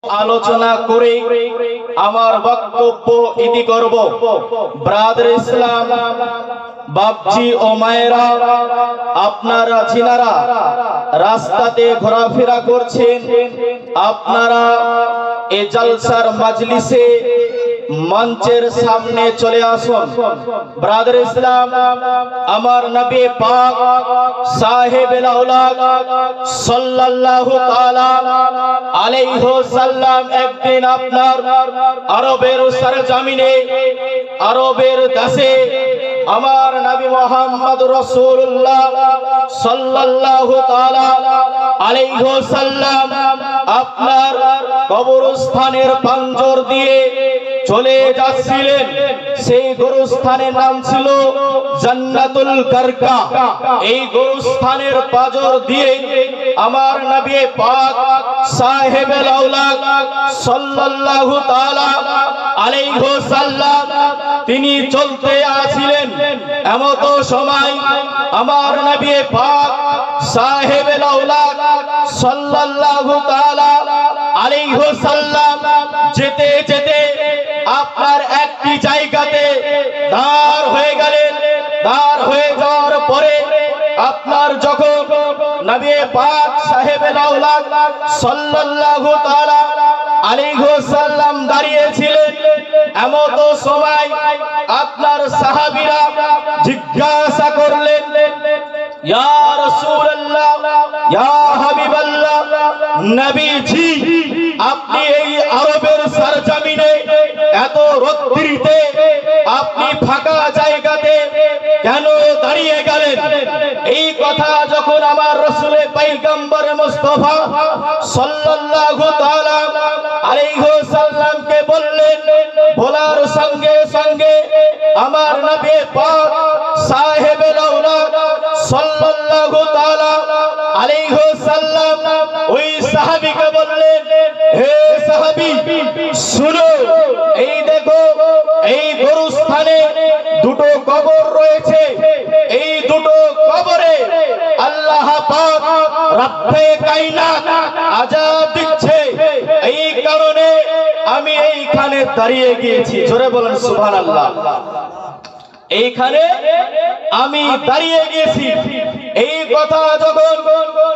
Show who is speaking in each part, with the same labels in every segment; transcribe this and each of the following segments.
Speaker 1: আলোচনা করে আমার বক্তব্য ইতি করব। ব্রাদার ইসলাম, বাপজি ও মায়েরা, আপনারা যিনারা রাস্তাতে ঘোরাফেরা করছেন, আপনারা এই জালসার মাজলিসে মঞ্চের সামনে চলে আসুন। ব্রাদার ইসলাম, আমার নবী পাক সাহেবুল আওলাদ সাল্লাল্লাহু তাআলা আলাইহি ওয়াসাল্লাম একদিন আপনার আরবের সরজমিনে, আরবের দেশে আমার নবী মুহাম্মদ রাসূলুল্লাহ সাল্লাল্লাহু তাআলা আলাইহি ওয়াসাল্লাম আপনার কবরস্থানের পাঞ্জর দিয়ে চলে যাচ্ছিলেন। সেই গোরস্থানের নাম ছিল জান্নাতুল কারকা। এই গোরস্থানের পাঁজর দিয়ে আমার নবী পাক সাহেবুল আওলাদ সাল্লাল্লাহু তাআলা আলাইহি ওয়াসাল্লাম তিনি চলতে আসছিলেন। এমত সময় আমার নবী পাক সাহেবুল আওলাদ সাল্লাল্লাহু তাআলা আলাইহি ওয়াসাল্লাম যেতে যেতে আপনার একটি জায়গাতে দাঁড় হয়ে গেলেন। দাঁড় হয়ে যাওয়ার পরে আপনার যখন নবী পাক সাহেবুল আওলাদ সাল্লাল্লাহু তাআলা আলাইহি ওয়াসাল্লাম দাঁড়িয়েছিলেন, এমত সময় আপনার সাহাবীরা জিজ্ঞাসা করলেন, ইয়া রাসূলুল্লাহ, ইয়া হাবিবাল্লাহ, নবীজি আপনি এই আরবের সরজমিনে এত রাত্রিতে আপনি ফাঁকা জায়গাতে কেন দাঁড়িয়ে গেলেন? এই কথা যখন আমার রাসূল পয়গম্বর মুস্তাফা সাল্লাল্লাহু তাআলা আলাইহি ওয়াসাল্লামকে বললেন, বলার সঙ্গে সঙ্গে আমার নবী পাক সাহেবুল আওলাদ সাল্লাল্লাহু তাআলা আলাইহি ওয়াসাল্লাম ওই সাহাবীকে বললেন, হে সাহাবী শুনো, এই দেখো এই গোরস্থানে দুটো কবর রয়েছে। এই দুটো কবরে আল্লাহ পাক রব্বে কায়নাত আযাব দিচ্ছে। এই কারণে আমি এইখানে দাঁড়িয়ে গিয়েছি। জোরে বলেন সুবহানাল্লাহ। এইখানে আমি দাঁড়িয়ে গিয়েছি। এই কথা যখন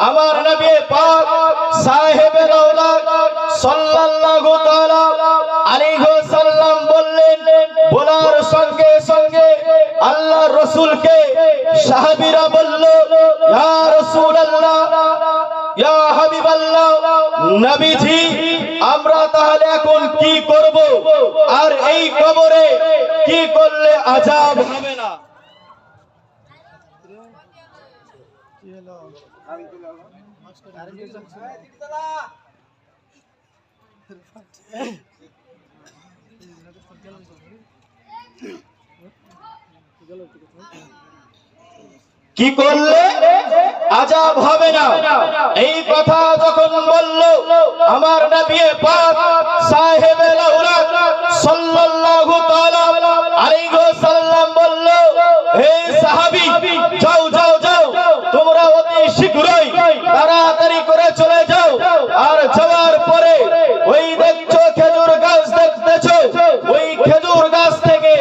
Speaker 1: আমার নবী পাক সাহেবুল আওলাদ সাল্লাল্লাহু তাআলা আলাইহি ওয়াসাল্লাম বললেন, বলার সঙ্গে সঙ্গে আল্লাহর রাসূলকে সাহাবীরা বলল, ইয়া রাসূলুল্লাহ, ইয়া হাবিবাল্লাহ, নবীজি আমরা তাহলে এখন কি করব? আর এই কবরে কি করলে আযাব হবে না? কি করলে আযাব হবে না? এই কথা যখন বলল আমার নবী পাক সাহেবুল আওলাদ সাল্লাল্লাহু তাআলা আলাইহি ওয়াসাল্লাম বলল, হে সাহাবী যাও যাও যাও, তোমরা অতি শীঘ্রই তাড়াতাড়ি করে চলে যাও। আর যাওয়ার পরে ওই দেখছো খেজুর গাছ দেখতেছো, ওই খেজুর গাছ থেকে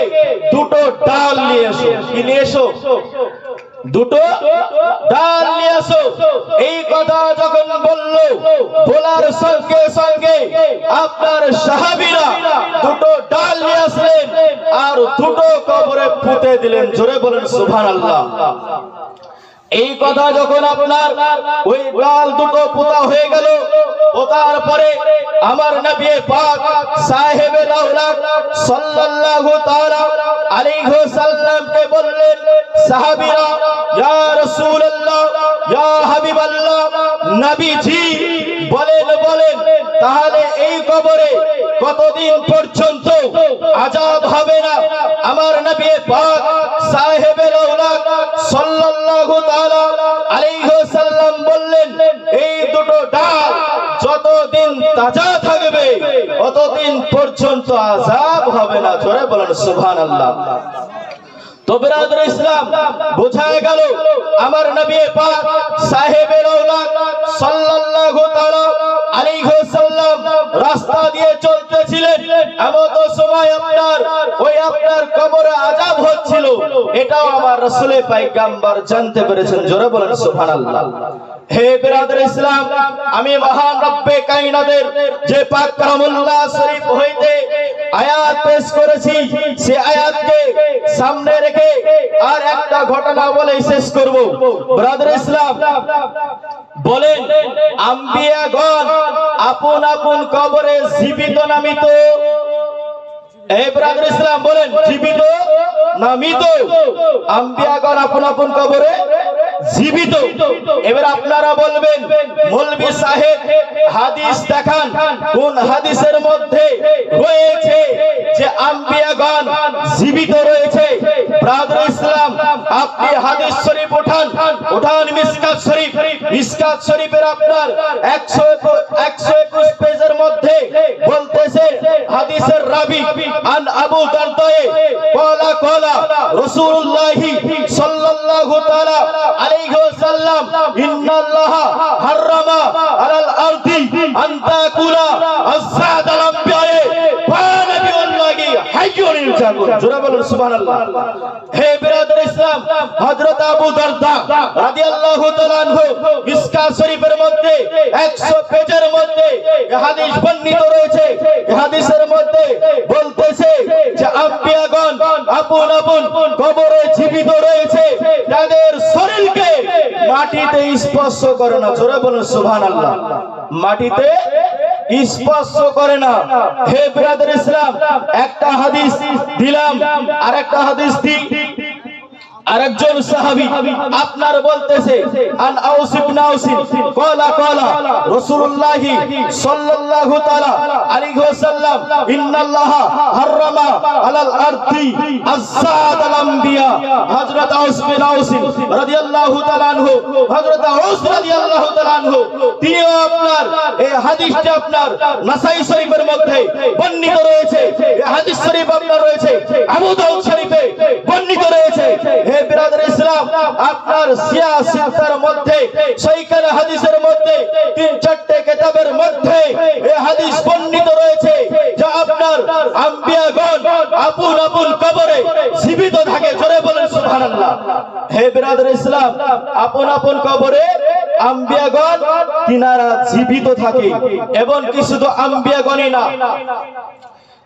Speaker 1: দুটো ডাল নিয়ে এসো। কি নিয়ে এসো? দুটো ডাল নিয়ে আসো। এই কথা যখন বলল, বলার সঙ্গে সঙ্গে আপনার সাহাবীরা দুটো ডাল নিয়ে আসলেন আর দুটো কবরে পুঁতে দিলেন। জোরে বলেন সুবহানাল্লাহ। এই কথা যখন আপনার ওই ডাল দুটো পোতা হয়ে গেল, পোতার পরে আমার নবী পাক সাহেবুল আওলাদ সাল্লাল্লাহু তাআলা আলাইহি ওয়াসাল্লামকে বললেন, সাহাবীরা, ইয়া রাসূলুল্লাহ, ইয়া হাবিবাল্লাহ, নবীজি বলেন বলেন তাহলে এই কবরে কতদিন পর্যন্ত আযাব হবে না? আমার নবী পাক সাহেবুল আওলাদ সাল্লাল্লাহু তাআলা আলাইহি ওয়াসাল্লাম বললেন, এই দুটো ডাল যতদিন তাজা থাকবে ততদিন পর্যন্ত আযাব হবে না। জোরে বলেন সুবহানাল্লাহ। তো বিরাদর ইসলাম, বোঝা গেল আমার নবী পাক সাহেবের আওলাদ সাল্লাল্লাহু তাআলা আলাইহি ওয়াসাল্লাম রাস্তা দিয়ে চলতেছিলেন, এমন সময় আপনার কবরে আযাব হচ্ছিল। এটাও আমার রাসূলে পয়গম্বর জানতে পেরেছেন। জোরে বলেন সুবহানাল্লাহ। হে বিরাদর ইসলাম, আমি মহান রব্বে কায়নাতের যে পাক কালামুল্লাহ শরীফ হইতে আয়াত পেশ করেছি, সে আয়াতকে সামনে রেখে আর একটা ঘটনা বলে শেষ করব। বিরাদর ইসলাম, বলেন আম্বিয়াগণ আপন আপন কবরে জীবিত না মৃত? এই বিরাদর ইসলাম বলেন, জীবিত না মৃত? আম্বিয়াগণ আপন আপন কবরে জীবিত। এবার আপনারা বলবেন, মৌলভী সাহেব হাদিস দেখান, কোন হাদিসের মধ্যে রয়েছে যে আম্বিয়াগণ জীবিত রয়েছে? বিরাদর ইসলাম, আপনি হাদিস শরীফ উঠান মিসকাত শরীফ। মিসকাত শরীফের আপনার 121 পেজের মধ্যে বলতেছে, হাদিসের রাবি আন আবু দারদা ক্বালা রাসূলুল্লাহ সাল্লাল্লাহু তাআলা আলাইহি ওয়াসাল্লাম ইন্নাল্লাহা হারামা আলাল আরদি আন তাকুলা আস-সাদাল আম্বিয়া ওয়া নাবিয়ুল্লাহি হাইয়ুন ইরজাকুন। জোরে বলুন সুবহানাল্লাহ। হে বিরাদর ইসলাম, হযরত আবু দারদা রাদিয়াল্লাহু তাআলা আনহু মিসকাত শরীফের মধ্যে 100 পেজের মধ্যে এই হাদিস বর্ণিত রয়েছে। এই হাদিসের মধ্যে বলতেছে যে আম্বিয়াগণ আপন আপন কবরে জীবিত রয়েছে, তাদের শরীরকে মাটিতে স্পর্শ করে না। জোরে বলুন সুবহানাল্লাহ। মাটিতে স্পর্শ করে না। হে বিরাদর ইসলাম, একটা হাদিস দিলাম, আর একটা হাদিস দিই। আরেকজন সাহাবী আপনার বলতেছে, আন আউস ইবনে আউস ক্বালা রাসূলুল্লাহ সাল্লাল্লাহু তাআলা আলাইহি ওয়াসাল্লাম ইন্নাল্লাহা হারামা আলাল আরদি আস-সাদাল আম্বিয়া। হযরত আউস বিন আউস রাদিয়াল্লাহু তাআলা আনহু, হযরত আউস রাদিয়াল্লাহু তাআলা আনহু, তিনিও আপনার এই হাদিসটা আপনার নাসাই শরীফের মধ্যে বর্ণিত রয়েছে। এই হাদিস শরীফ আপনার রয়েছে আবু দাউদ শরীফে বর্ণিত রয়েছে। হে বিরাদর ইসলাম, আপনার সিয়াসিতার মধ্যে সহিহ হাদিসের মধ্যে 3-4টে কিতাবের মধ্যে এই হাদিস বর্ণিত রয়েছে যে আপনার আম্বিয়াগণ আপন আপন কবরে জীবিত থাকে। জোরে বলেন সুবহানাল্লাহ। হে বিরাদর ইসলাম, আপন আপন কবরে আম্বিয়াগণ তিনারা জীবিত থাকে, এবং কি শুধু আম্বিয়াগণই না,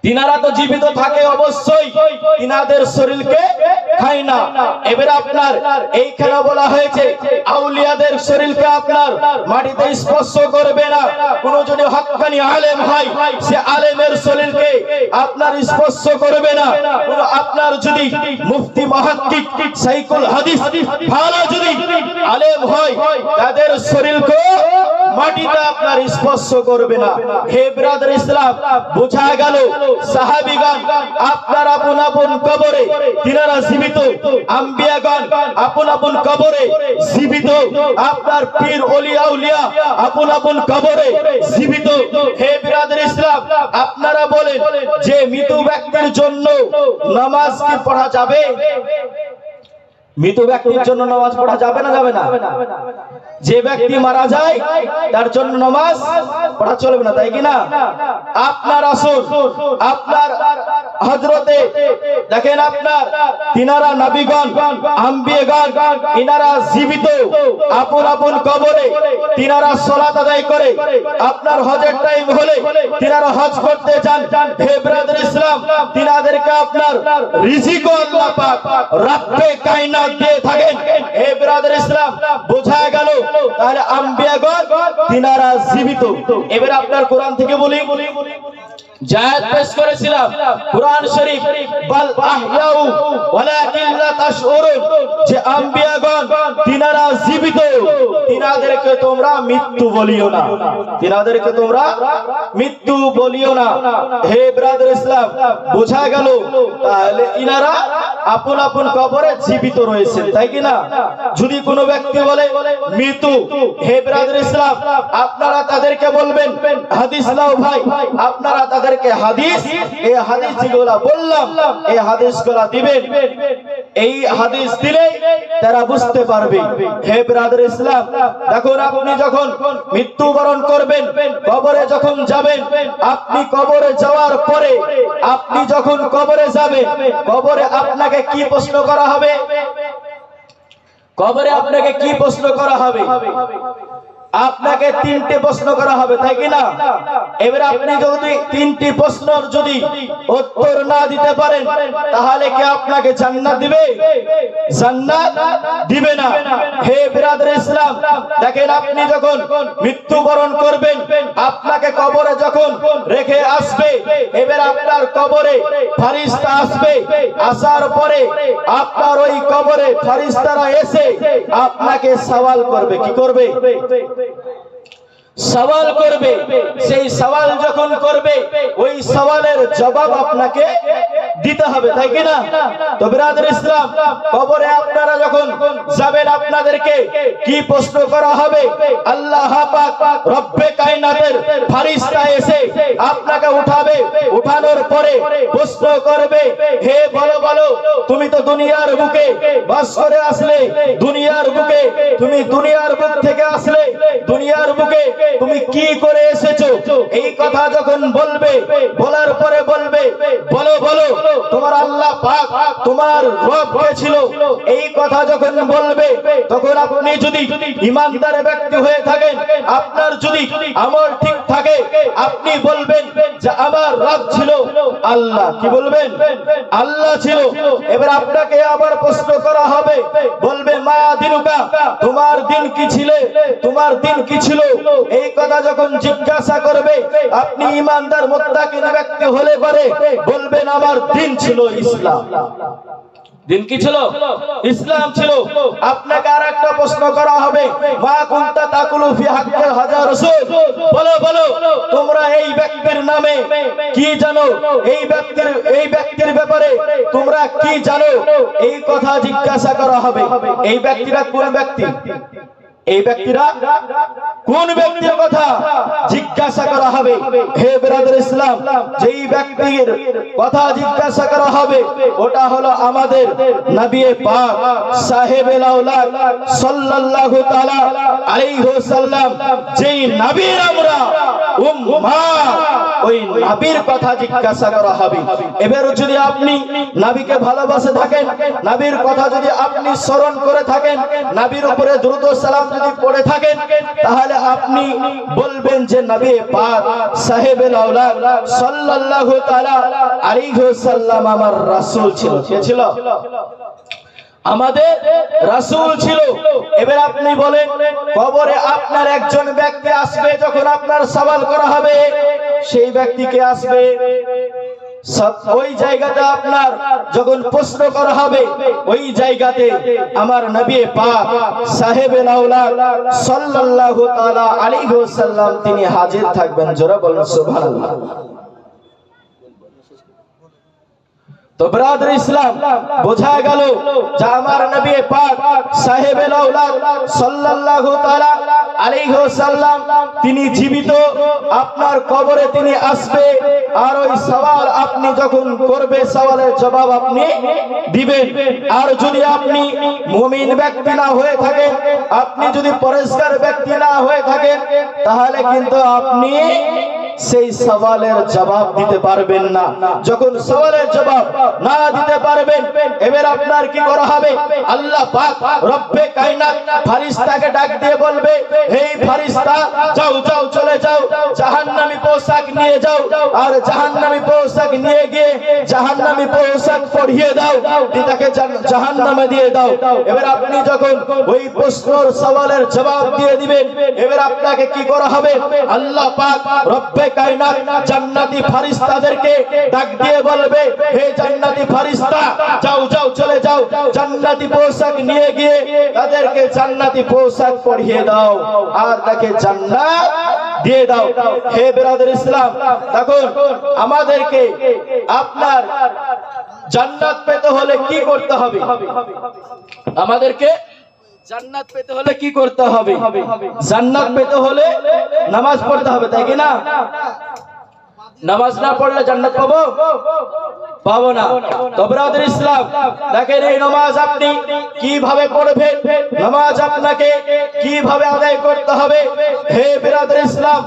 Speaker 1: তিনারা তো জীবিত থাকে অবশ্যই, তিনাদের শরীরকে খায় না। এবারে আপনার এইখানে বলা হয়েছে আউলিয়াদের শরীরকে আপনার মাটিতে স্পর্শ করবে না। কোন যদি হক্কানি আলেম হয়, সে আলেমের শরীরকে আপনার স্পর্শ করবে না। কোন আপনার যদি মুফতি মুহাক্কিক শাইখুল হাদিস ভালো যদি আলেম হয়, তাদের শরীরকে মাটিতে আপনার স্পর্শ করবে না। হে ব্রাদার ইসলাম, বোঝা গেল সাহাবীগণ আপনার আপন আপন কবরে তিনারা জীবিত, আম্বিয়াগণ আপন আপন কবরে জীবিত, আপনার পীর ওলি আউলিয়া আপন আপন কবরে জীবিত। হে ব্রাদার ইসলাম, আপনারা বলেন যে মৃত ব্যক্তির জন্য নামাজ কি পড়া যাবে? মৃত ব্যক্তির জন্য নামাজ পড়া যাবে না যাবে না? যে ব্যক্তি মারা যায় তার জন্য নামাজ পড়া চলবে না, তাই কি না? আপনার আসুন, আপনার হযরতে দেখেন আপনার তিনারা নবীগণ আম্বিয়াগণ ইনারা জীবিত, আপন আপন কবরে তিনারা সালাত আদায় করে। আপনার হজের টাইম হলে তিনারা হজ করতে যান। হে ব্রাদার ইসলাম, তিনাদেরকে আপনার রিজিক আল্লাহ পাক রব্বে কায়নাত দিয়ে থাকেন। হে ব্রাদার ইসলাম, বোঝা গেল তাহলে আম্বিয়াগণ তিনারা জীবিত। এবারে আপনার কোরআন থেকে বলি, জায়েদ পেশ করেছিলাম কোরআন শরীফ, বাল আহয়াউ ওয়ালাকিন লা তাশউরুন, যে আম্বিয়াগণ তিনারা জীবিত, তিনাদেরকে তোমরা মৃত্যু বলিও না, তিনাদেরকে তোমরা মৃত্যু বলিও না। হে ব্রাদার ইসলাম, বোঝা গেল তাহলে ইনারা আপন আপন কবরে জীবিত রয়েছে। রয়েছে, তাই কি না? যদি কোনো ব্যক্তি বলে মৃত্যু, হে ব্রাদার ইসলাম, আপনারা তাদেরকে বলবেন হাদিস নাও ভাই, আপনারা তাদেরকে হাদিস, এই হাদিস যেগুলা বললাম এই হাদিসগুলা দিবেন। এই হাদিস দিলে তারা বুঝতে পারবে। হে ব্রাদার ইসলাম, দেখুন আপনি যখন মৃত্যুবরণ করবেন, কবরে যখন যাবেন, আপনি কবরে যাওয়ার পরে আপনি যখন কবরে যাবেন, কবরে আপনাকে কি প্রশ্ন করা হবে? কবরে আপনাকে কি প্রশ্ন করা হবে? আপনাকে তিনটি প্রশ্ন করা হবে, তাই কি না? এবারে আপনি যদি তিনটি প্রশ্নের যদি উত্তর না দিতে পারেন, তাহলে কি আপনাকে জান্নাত দিবে? জান্নাত দিবে না। হে ব্রাদার ইসলাম, দেখেন আপনি যখন মৃত্যুবরণ করবেন, আপনাকে কবরে যখন রেখে আসবে, এবারে আপনার কবরে ফেরেশতা আসবে। আসার পরে আপনার ওই কবরে ফেরেশতারা এসে আপনাকে সওয়াল করবে। কি করবে? সওয়াল করবে। সেই সওয়াল যখন করবে, ওই সওয়ালের জবাব আপনাকে দিতে হবে, তাই কি না? তো ব্রাদার ইসলাম, কবরে আপনারা যখন যাবেন, আপনাদেরকে কি প্রশ্ন করা হবে? আল্লাহ পাক রব্বে কায়নাতের ফেরেশতা এসে আপনাকে উঠাবে। উঠানোর পরে প্রশ্ন করবে, হে বলো বলো, তুমি তো দুনিয়ার বুকে বাস করে আসলে, দুনিয়ার বুকে তুমি দুনিয়ার বুক থেকে আসলে, দুনিয়ার বুকে তুমি কি করে এসেছো? এই কথা যখন বলবে, বলার পরে বলবে, বলো বলো তোমার আল্লাহ পাক, তোমার রব কে ছিল? এই কথা যখন বলবে, তখন আপনি যদি ঈমানদার ব্যক্তি হয়ে থাকেন, আপনার যদি আমল ঠিক থাকে, আপনি বলবেন যে আমার রব ছিল আল্লাহ। কি বলবেন? আল্লাহ ছিল। এবার আপনাকে আবার প্রশ্ন করা হবে, বলবে মা দিনুকা, তোমার দিন কি ছিল? তোমার দিন কি ছিল? এই কথা যখন জিজ্ঞাসা করবে, আপনি ঈমানদার মুত্তাকিন ব্যক্তি হলে পরে বলবেন আমার দিন ছিল ইসলাম। দিন কি ছিল? ইসলাম ছিল। আপনাকে আরেকটা প্রশ্ন করা হবে, মা কুনতা তাকুলু ফি হাক্কিল হাজা রাসূল, বলো বলো তোমরা এই ব্যক্তির নামে কি জানো? এই ব্যক্তির ব্যাপারে তোমরা কি জানো? এই কথা জিজ্ঞাসা করা হবে। এই ব্যক্তিরা কোন ব্যক্তি? এই ব্যক্তিরা কোন ব্যক্তির কথা জিজ্ঞাসা করা হবে? হে ব্রাদার ইসলাম, যেই ব্যক্তির কথা জিজ্ঞাসা করা হবে, ওটা হলো আমাদের নবী পাক সাহেবে আওলাদ সাল্লাল্লাহু তাআলা আলাইহি ওয়াসাল্লাম। যেই নবীর আমরা উম্মাহ, ওই নবীর কথা জিজ্ঞাসা করা হবে। এবার যদি আপনি নবীকে ভালোবাসে থাকেন, নবীর কথা যদি আপনি স্মরণ করে থাকেন, নবীর উপরে দুরূদ ও সালাম যদি পড়ে থাকেন, তাহলে আপনি বলবেন যে নবী পাক সাহেবে আওলাদ সাল্লাল্লাহু তাআলা আলাইহি ওয়াসাল্লাম আমার রাসূল ছিল। কে ছিল? আমাদের রাসূল ছিল। এবার আপনি বলেন, কবরে আপনার একজন ব্যক্তি আসবে, যখন আপনার সওয়াল করা হবে, সেই ব্যক্তিকে আসবে। ওই জায়গাতে আপনার যখন প্রশ্ন করা হবে, ওই জায়গাতে আমার নবী পাক সাহেবে আওলাদ সাল্লাল্লাহু তাআলা আলাইহি ওয়াসাল্লাম তিনি হাজির থাকবেন। জোরে বলুন সুবহানাল্লাহ। তো ব্রাদার ইসলাম, বোঝা গেল যে আমার নবী পাক সাহেবে আওলাদ সাল্লাল্লাহু তাআলা আলাইহি ওয়াসাল্লাম তিনি জীবিত। আপনার কবরে তিনি আসবে, আর ওই সওয়াল আপনি যখন করবে, সওয়ালের জবাব আপনি দিবেন। আর যদি আপনি মুমিন ব্যক্তি না হয়ে থাকেন, আপনি যদি পরেশগার ব্যক্তি না হয়ে থাকেন, তাহলে কিন্তু আপনি সেই সওয়ালের জবাব দিতে পারবেন না। যখন সওয়ালের জবাব না দিতে পারবেন, এবার আপনার কি করা হবে? আল্লাহ পাক রব্বে কায়নাত ফেরেশতাকে ডাক দিয়ে বলবে, হে ফেরেশতা, যাও যাও চলে যাও, জাহান্নামী পোশাক নিয়ে যাও, আর জাহান্নামী পোশাক নিয়ে গিয়ে জাহান্নামী পোশাক পরিয়ে দাও, তাকে জাহান্নামে দিয়ে দাও। এবার আপনি যখন ওই প্রশ্নের সওয়ালের জবাব দিয়ে দিবেন, এবার আপনাকে কি করা হবে? আল্লাহ পাক রব্বে কায়নাত জান্নাতি ফেরেশতাদেরকে ডাক দিয়ে বলবে, হে জান্নাতি ফেরেশতা, যাও যাও চলে যাও, জান্নাতি পোশাক নিয়ে গিয়ে তাদেরকে জান্নাতি পোশাক পরিয়ে দাও, আর তাকে জান্নাত দিয়ে দাও। হে ব্রাদার ইসলাম, দেখুন আমাদেরকে আপনার জান্নাত পেতে হলে কি করতে হবে? আমাদেরকে জান্নাত পেতে হলে কি করতে হবে? জান্নাত পেতে হলে নামাজ পড়তে হবে, তাই কি না? নামাজ না পড়লে জান্নাত পাবো? পাবো না। তো ব্রাদার ইসলাম, দেখেন এই নামাজ আপনি কিভাবে পড়বেন, নামাজ আপনাকে কিভাবে আদায় করতে হবে। হে ব্রাদার ইসলাম,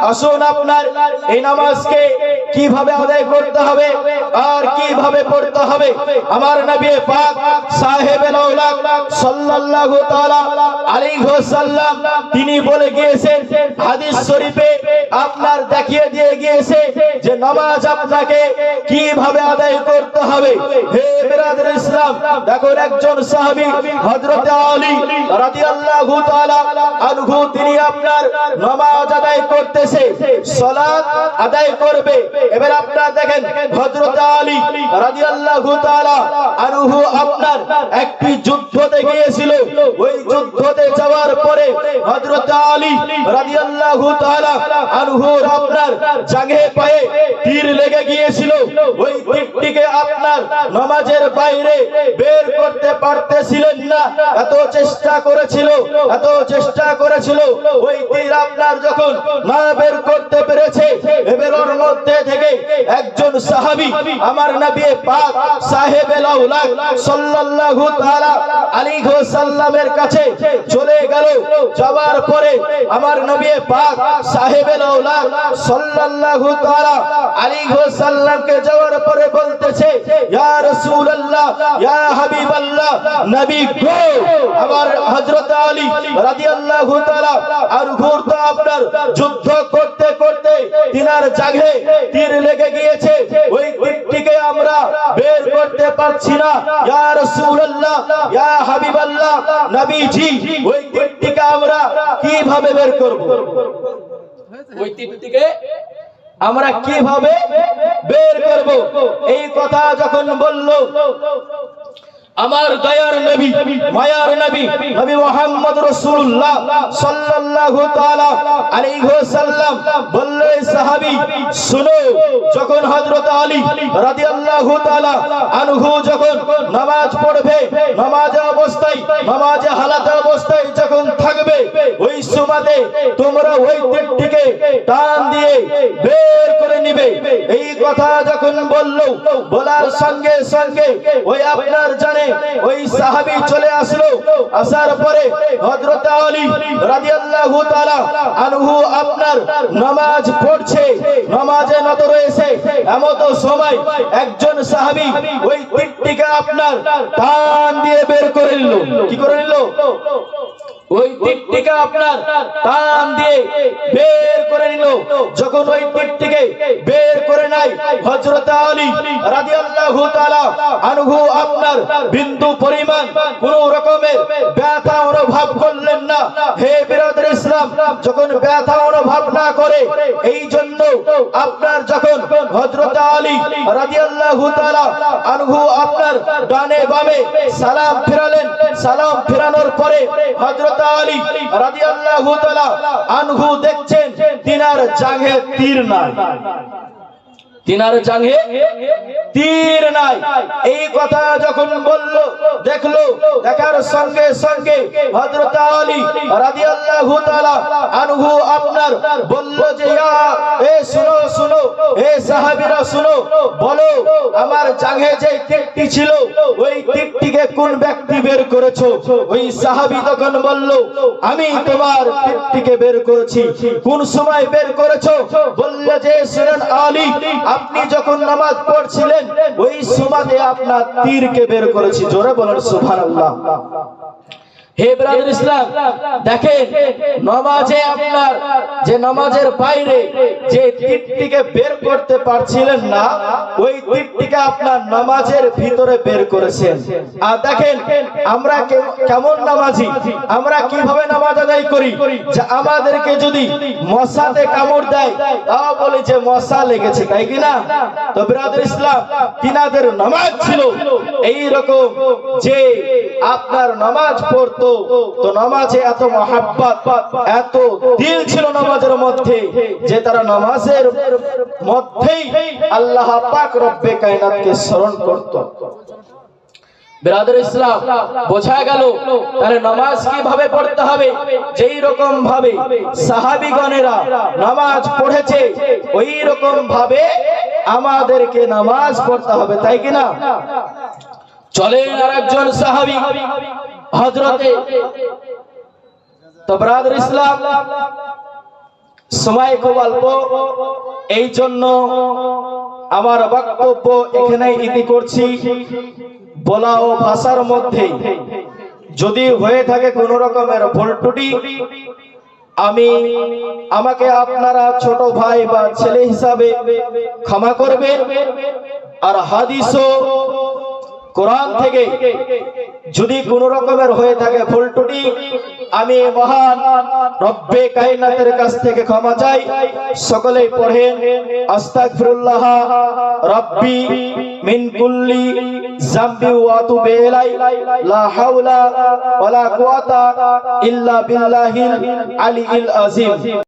Speaker 1: আসুন আপনার এই নামাজকে কিভাবে আদায় করতে হবে আর কিভাবে পড়তে হবে আমার নবী পাক সাহেবেল আওলাদ সাল্লাল্লাহু তাআলা আলাইহি ওয়াসাল্লাম তিনি বলে গিয়েছেন হাদিস শরীফে, আপনার দেখিয়ে দিয়ে গিয়েছে যে নামাজ আপনাকে কিভাবে আদায় করতে হবে। হে ব্রাদার ইসলাম, দেখুন একজন সাহাবী হযরত আলী রাদিয়াল্লাহু তাআলা আনহু তিনি আপনার নামাজ আদায় করতেছে, সালাত আদায় করবে। এবার আপনারা দেখেন হযরত আলী রাদিয়াল্লাহু তাআলা আনহু আপনার একটি যুদ্ধতে গিয়েছিল। ওই যুদ্ধতে যাওয়ার পরে হযরত আলী রাদিয়াল্লাহু তাআলা আনহুর আপনার জাঙ্ঘে পায়ে তীর লেগে গিয়েছিল। ওই তীরটিকে আপনার নামাজের বাইরে বের করতে পারতেছিলেন না, এত চেষ্টা করেছিল, এত চেষ্টা করেছিল। ওই তীর আপনার যখন না বের করতে পেরেছে, এবার ওর মধ্যে থেকে একজন সাহাবী আমার নবী পাক সাহেবেল আওলাদ সাল্লাল্লাহু তাআলা আলাইহি ওয়াসাল্লামের কাছে চলে গেল। যাওয়ার পরে আমার নবী পাক সাহেবেল আওলাদ সাল্লাল্লাহু তাআলা আলাইহি ওয়াসাল্লামকে যাওয়ার পরে বলতেছে, ইয়া রাসূলুল্লাহ, ইয়া হাবিবাল্লাহ, নবী গো। আমার হযরত আলী রাদিয়াল্লাহু তাআলা আর ঘুরতে আপনার যুদ্ধ করতে করতে তিনার জাঙ্ঘে তীর লেগে গিয়েছে। ওই তীরটিকে আমরা বের করতে পারছি না। ইয়া রাসূলুল্লাহ, ইয়া হাবিবাল্লাহ, নবীজি ওই তীরটিকে আমরা কিভাবে বের করব? ওই তীরটিকে আমরা কিভাবে বের করব? এই কথা যখন বলল আমার দয়ার নবী, মায়ার নবী, নবী মুহাম্মদ রাসূলুল্লাহ সাল্লাল্লাহু তাআলা আলাইহি ওয়াসাল্লাম বললেন, সাহাবী শুনো, যখন হযরত আলী রাদিয়াল্লাহু তাআলা আনহু যখন নামাজ পড়বে, নামাজে হালাতে অবস্থায় যখন থাকবে, ওই সময়তে তোমরা ওই তীরটিকে টান দিয়ে বের করে নিবে। এই কথা যখন বললো, বলার সঙ্গে সঙ্গে ওই আপনার জানে ওই সাহাবী চলে আসলো। আসার পরে হযরত আলী রাদিয়াল্লাহু তাআলা আনহু আপনার নামাজ পড়ছে, নামাজে নত রয়েছে। এমন সময় একজন সাহাবী ওই তীরটিকে আপনার টান দিয়ে বের করে নিল। কি করে নিল? ওই তীরটিকে আপনার টান দিয়ে বের করে নিল। যখন ওই তীরটিকে বের করে নাই, হযরত আলী রাদিয়াল্লাহু তাআলা আনহু আপনার বিন্দু পরিমাণ কোন রকমের ব্যথা অনুভব করলেন না। হে বিরাদর ইসলাম, যখন ব্যথা অনুভব না করে, এই জন্য আপনার যখন হযরত আলী রাদিয়াল্লাহু তাআলা আনহু আপনার ডানে বামে সালাম ফিরালেন, সালাম ফিরানোর পরে হযরত আলী রাদিয়াল্লাহু তাআলা আনহু দেখছেন তিনার জাঙ্ঘে তীর নাই, তিনার জাঙ্ঘে তীর নাই। এই কথা যখন বলল, দেখলো, দেখার সঙ্গে সঙ্গে হযরত আলী রাদিয়াল্লাহু তাআলা আনহু আপনার বলল যে, এ শুনো শুনো, এ সাহাবীরা শুনো, বলো আমার জাঙ্ঘে যে তীরটি ছিল, ওই তীরটিকে কোন ব্যক্তি বের করেছো? ওই সাহাবী তখন বলল, আমি তোমার তীরটিকে বের করেছি। কোন সময় বের করেছো? বলল যে, শুনেন আলী, আপনি যখন নামাজ পড়ছিলেন ওই সময়তে আপনার তীরকে বের করেছি। জোরে বলেন সুবহানাল্লাহ। হে ব্রাদার ইসলাম, দেখেন নামাজে আপনার যে নামাজের বাইরে যে তীরটিকে বের করতে পারছিলেন না, ওই তীরটিকে আপনার নামাজের ভিতরে বের করেছেন। আর দেখেন আমরা কেমন নামাজি, আমরা কিভাবে নামাজ আদায় করি, যে আমাদেরকে যদি মশাতে কামড় দেয় তাও বলে যে মশা লেগেছে, তাই কি না? তো ব্রাদার ইসলাম, তিনাদের নামাজ ছিল এই রকম যে আপনার নামাজ পড়তে করত। তো নামাজে এত মহাব্বত, এত দিল ছিল নামাজের মধ্যে যে তারা নামাজের মধ্যেই আল্লাহ পাক রব্বে কায়নাতকে স্মরণ করত। বিরাদর ইসলাম, বোঝা গেল তাহলে নামাজ কিভাবে পড়তে হবে। যেই রকম ভাবে সাহাবীগণেরা নামাজ পড়েছে ওই রকম ভাবে আমাদেরকে নামাজ পড়তে হবে, তাই কিনা? চলেন আরেকজন সাহাবী হযরতে, তো বিরাদর ইসলাম সময় খুব অল্প, এই জন্য আমার বক্তব্য এখানেই ইতি করছি। বলা ও ভাষার মধ্যে যদি হয়ে থাকে কোন রকমের ভুল ত্রুটি, আমাকে আপনারা ছোট ভাই বা ছেলে হিসাবে ক্ষমা করবেন। আর হাদিস ও কোরআন থেকে যদি কোন রকমের হয়ে থাকে ভুল ত্রুটি, আমি মহান রব্বে কায়নাতের কাছ থেকে ক্ষমা চাই। সকলেই পড়েন আস্তাগফিরুল্লাহ রাব্বি মিন কুল্লি যামবি ওয়া আতুবু ইলাইহি লা হাওলা ওয়ালা কুওয়াতা ইল্লা বিল্লাহিল আলিয়্যিল আযীম।